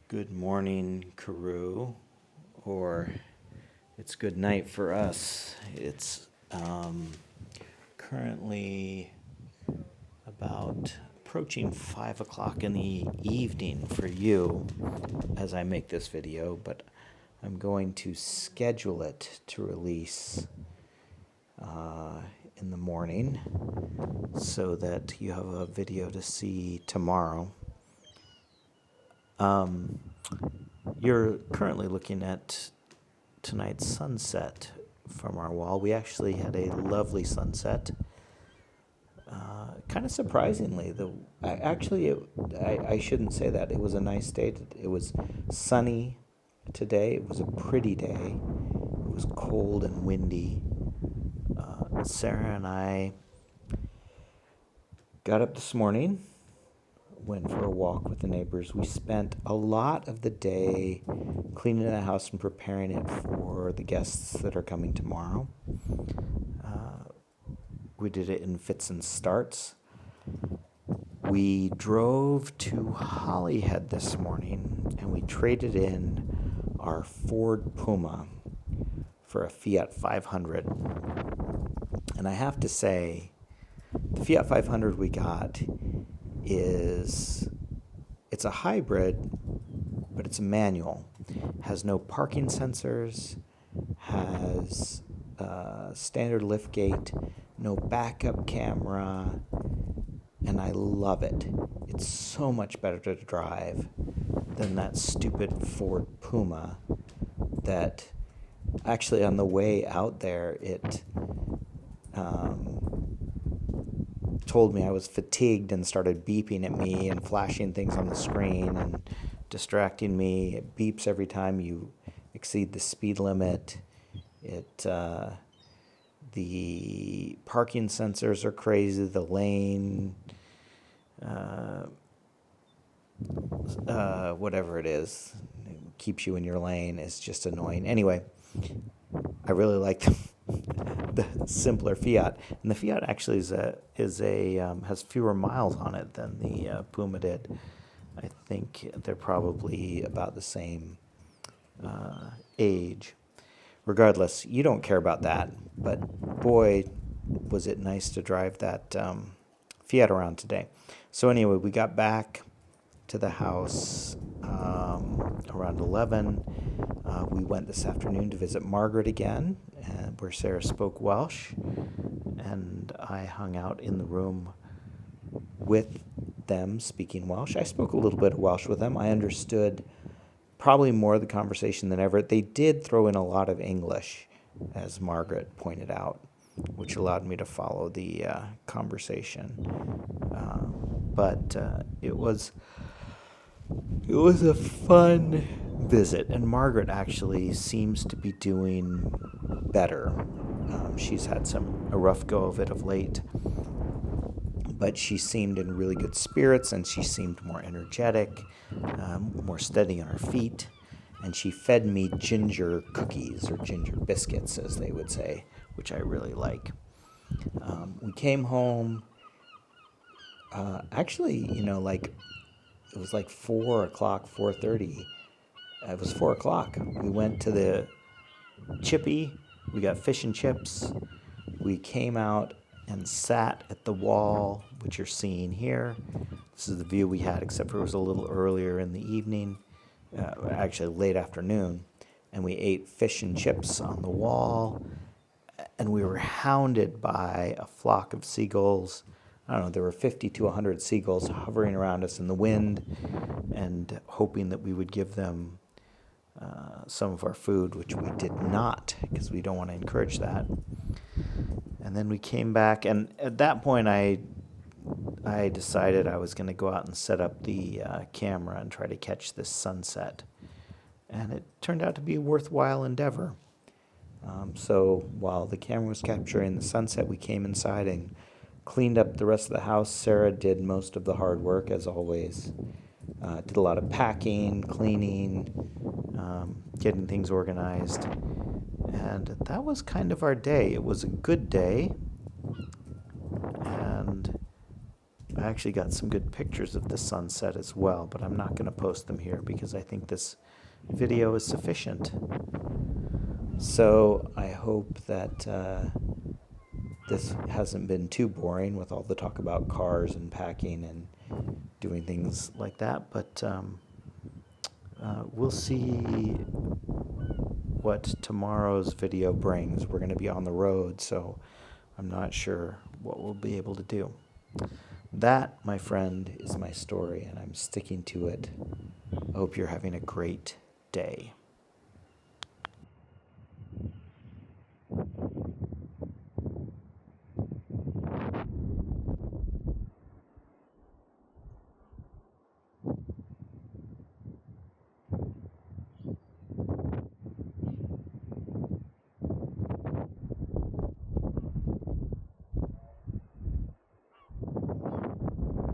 Good morning, Karoo, or it's good night for us. It's currently about approaching 5 o'clock in the evening for you as I make this video, but I'm going to schedule it to release in the morning so that you have a video to see tomorrow. You're currently looking at tonight's sunset from our wall. We actually had a lovely sunset. Kind of surprisingly, I shouldn't say that. It was a nice day. It was sunny today. It was a pretty day. It was cold and windy. Sarah and I got up this morning, went for a walk with the neighbors. We spent a lot of the day cleaning the house and preparing it for the guests that are coming tomorrow. We did it in fits and starts. We drove to Hollyhead this morning and we traded in our Ford Puma for a Fiat 500. And I have to say, the Fiat 500 we got it's a hybrid, but it's a manual. Has no parking sensors, has standard lift gate, no backup camera, and I love it. It's so much better to drive than that stupid Ford Puma that actually on the way out there, it told me I was fatigued and started beeping at me and flashing things on the screen and distracting me. It beeps every time you exceed the speed limit. The parking sensors are crazy. The lane, whatever it is, it keeps you in your lane is just annoying. Anyway, I really like the simpler Fiat, and the Fiat actually has fewer miles on it than the Puma did. I think they're probably about the same age. Regardless, you don't care about that, but boy, was it nice to drive that Fiat around today. So anyway, we got back to the house around 11. We went this afternoon to visit Margaret again, where Sarah spoke Welsh, and I hung out in the room with them speaking Welsh. I spoke a little bit of Welsh with them. I understood probably more of the conversation than ever. They did throw in a lot of English, as Margaret pointed out, which allowed me to follow the conversation. But it was a fun visit, and Margaret actually seems to be doing better. She's had a rough go of it of late, but she seemed in really good spirits, and she seemed more energetic, more steady on her feet, and she fed me ginger cookies, or ginger biscuits, as they would say, which I really like. We came home, actually, it was like 4 o'clock, 4:30. It was 4 o'clock. We went to the Chippy. We got fish and chips. We came out and sat at the wall, which you're seeing here. This is the view we had, except for it was a little earlier in the evening, actually late afternoon. And we ate fish and chips on the wall. And we were hounded by a flock of seagulls. I don't know, there were 50 to 100 seagulls hovering around us in the wind and hoping that we would give them some of our food, which we did not, because we don't want to encourage that. And then we came back, and at that point I decided I was going to go out and set up the camera and try to catch this sunset. And it turned out to be a worthwhile endeavor. So while the camera was capturing the sunset, we came inside and cleaned up the rest of the house. Sarah did most of the hard work, as always. Did a lot of packing, cleaning, getting things organized. And that was kind of our day. It was a good day. And actually got some good pictures of the sunset as well, but I'm not going to post them here because I think this video is sufficient. So I hope that this hasn't been too boring with all the talk about cars and packing and doing things like that, but we'll see what tomorrow's video brings. We're going to be on the road, so I'm not sure what we'll be able to do. That, my friend, is my story, and I'm sticking to it. I hope you're having a great day.